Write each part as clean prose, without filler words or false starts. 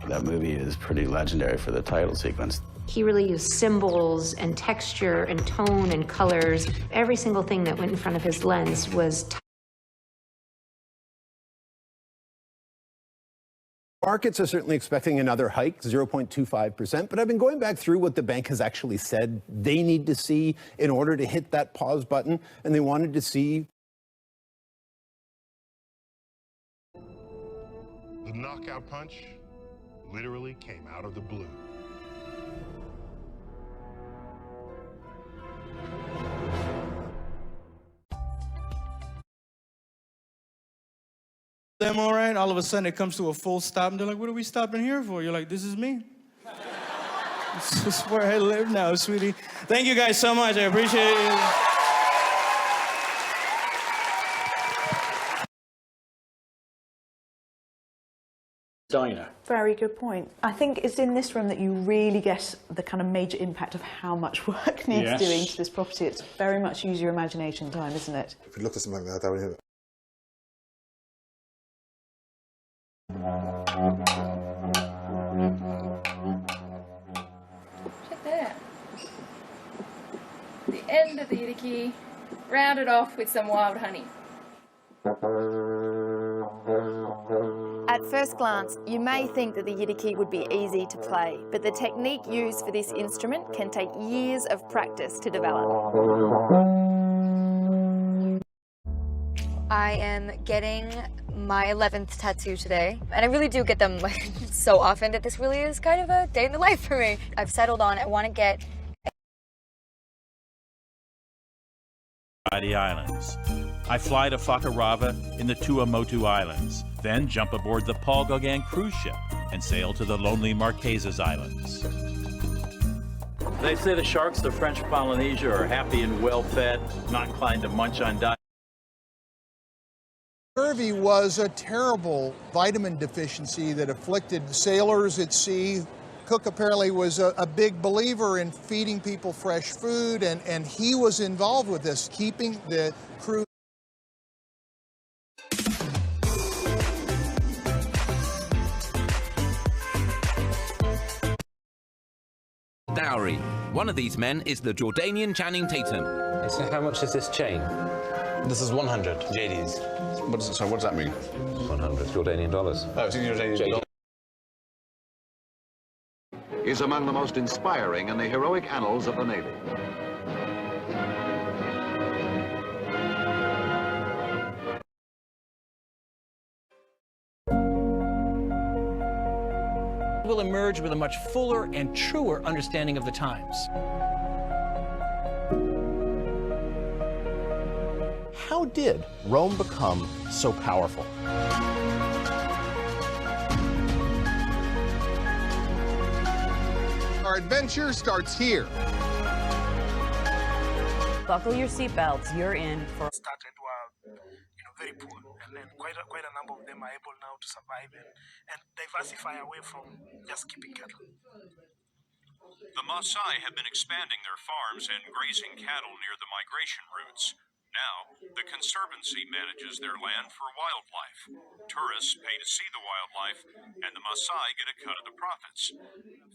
That movie is pretty legendary for the title sequence. He really used symbols and texture and tone and colors. Every single thing that went in front of his lens was Markets are certainly expecting another hike, 0.25%, but I've been going back through what the bank has actually said they need to see in order to hit that pause button, and they wanted to see the knockout punch literally came out of the blue. Them all right, all of a sudden it comes to a full stop and they're like, what are we stopping here for? You're like, this is me. This is where I live now, sweetie. Thank you guys so much, I appreciate it. Diner. Very good point. I think it's in this room that you really get the kind of major impact of how much work needs doing to this property. It's very much use your imagination time, isn't it? If we looked at something like that, would hit. Check that. The end of the Yidiki, rounded off with some wild honey. At first glance, you may think that the Yidiki would be easy to play, but the technique used for this instrument can take years of practice to develop. I am getting my 11th tattoo today, and I really do get them like so often that this really is kind of a day in the life for me. I've settled on, I want to get the islands. I fly to Fakarava in the Tuamotu Islands, then jump aboard the Paul Gauguin cruise ship and sail to the lonely Marquesas Islands. They say the sharks of French Polynesia are happy and well-fed, not inclined to munch on diet. Scurvy was a terrible vitamin deficiency that afflicted sailors at sea. Cook apparently was a big believer in feeding people fresh food, and he was involved with this, keeping the crew. Dowry. One of these men is the Jordanian Channing Tatum. So how much is this chain? This is 100 JDs. So what does that mean? 100 Jordanian dollars. Oh, it's in Jordanian dollars. Is among the most inspiring in the heroic annals of the Navy. Will emerge with a much fuller and truer understanding of the times. How did Rome become so powerful? Our adventure starts here. Buckle your seatbelts. You're in for. Started were, very poor, and then quite a number of them are able now to survive and diversify away from just keeping cattle. The Maasai have been expanding their farms and grazing cattle near the migration routes. Now, the Conservancy manages their land for wildlife. Tourists pay to see the wildlife, and the Maasai get a cut of the profits.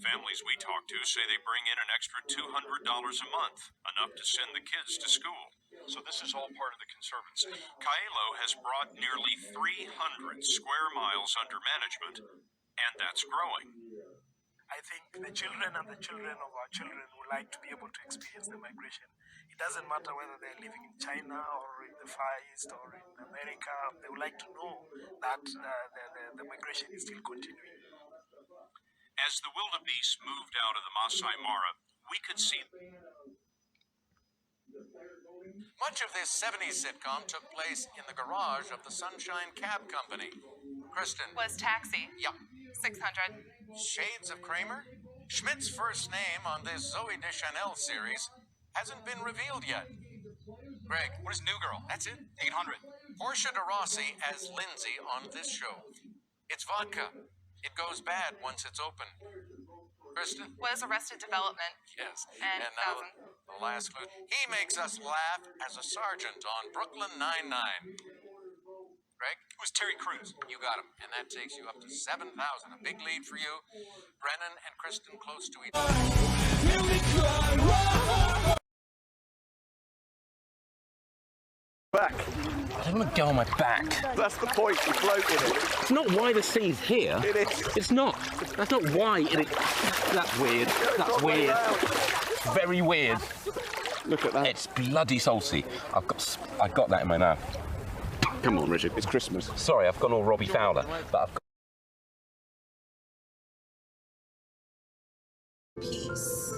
Families we talk to say they bring in an extra $200 a month, enough to send the kids to school. So this is all part of the Conservancy. Kaelo has brought nearly 300 square miles under management, and that's growing. I think the children and the children of our children would like to be able to experience the migration. It doesn't matter whether they're living in China or in the Far East or in America. They would like to know that the migration is still continuing. As the wildebeest moved out of the Masai Mara, we could see... Much of this 70s sitcom took place in the garage of the Sunshine Cab Company. Kristen. Was Taxi. Yep. 600. Shades of Kramer? Schmidt's first name on this Zooey Deschanel series hasn't been revealed yet. Greg. What is New Girl? That's it. 800. Portia de Rossi as Lindsay on this show. It's vodka. It goes bad once it's open. Kristen? Was Arrested Development. Yes. And now, the last clue. He makes us laugh as a sergeant on Brooklyn Nine-Nine. Greg? It was Terry Crews. You got him. And that takes you up to 7,000. A big lead for you. Brennan and Kristen close to each other. Back. I don't want to go on my back. That's the point. You float in it. It's not why the scene's here. It is. It's not. That's not why it is. That's weird. That's weird. Very weird. Look at that. It's bloody saucy. I've got that in my mouth. Come on, Richard. It's Christmas. Sorry, I've gone all Robbie Fowler, but I've got... Peace.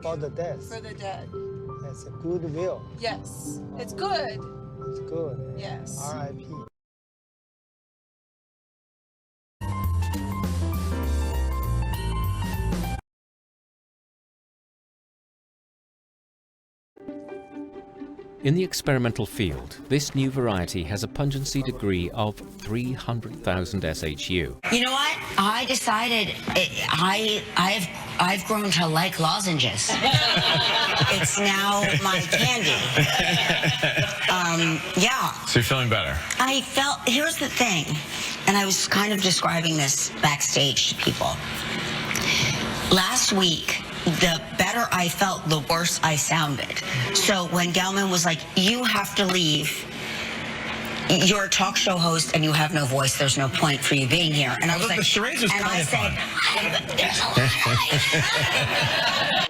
For the dead. For the dead. It's a good will. Yes. It's good. It's good. Yes. R.I.P. In the experimental field, this new variety has a pungency degree of 300,000 SHU. You know what? I decided I've grown to like lozenges. It's now my candy. Yeah. So you're feeling better? I felt, here's the thing, and I was kind of describing this backstage to people. Last week, the better I felt, the worse I sounded. So when Gelman was like, you have to leave, you're a talk show host and you have no voice, there's no point for you being here. And I was like, and I said, there's a lot.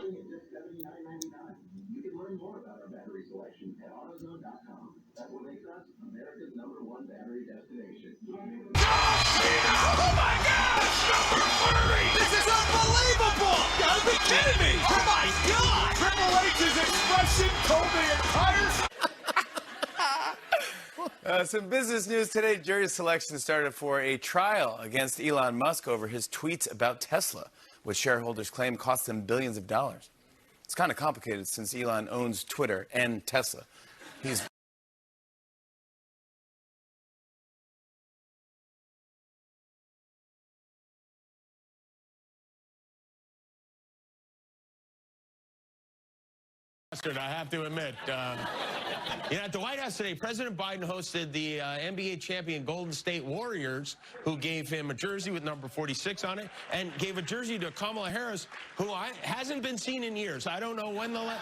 Oh my gosh! This is unbelievable! You gotta be kidding me! Oh my God! Triple H's expression told the entire... Some business news today. Jury selection started for a trial against Elon Musk over his tweets about Tesla, which shareholders claim cost him billions of dollars. It's kind of complicated since Elon owns Twitter and Tesla. He's I have to admit. At the White House today, President Biden hosted the NBA champion Golden State Warriors, who gave him a jersey with number 46 on it, and gave a jersey to Kamala Harris, who hasn't been seen in years. I don't know when the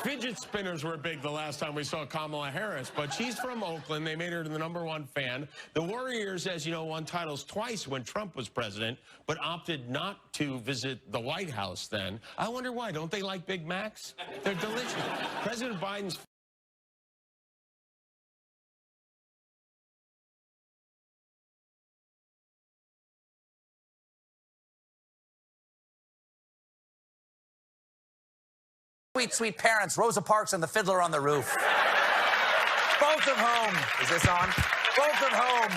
fidget spinners were big the last time we saw Kamala Harris, but she's from Oakland. They made her the #1 fan. The Warriors, as you know, won titles twice when Trump was president, but opted not to visit the White House then. I wonder why. Don't they like Big Macs? They're delicious. President Biden's Sweet, sweet parents, Rosa Parks and the Fiddler on the Roof. Both of whom, is this on? Both of whom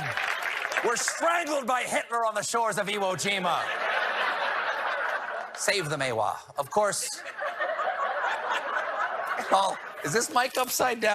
were strangled by Hitler on the shores of Iwo Jima. Save the Maewa. Of course. Oh, is this mic upside down?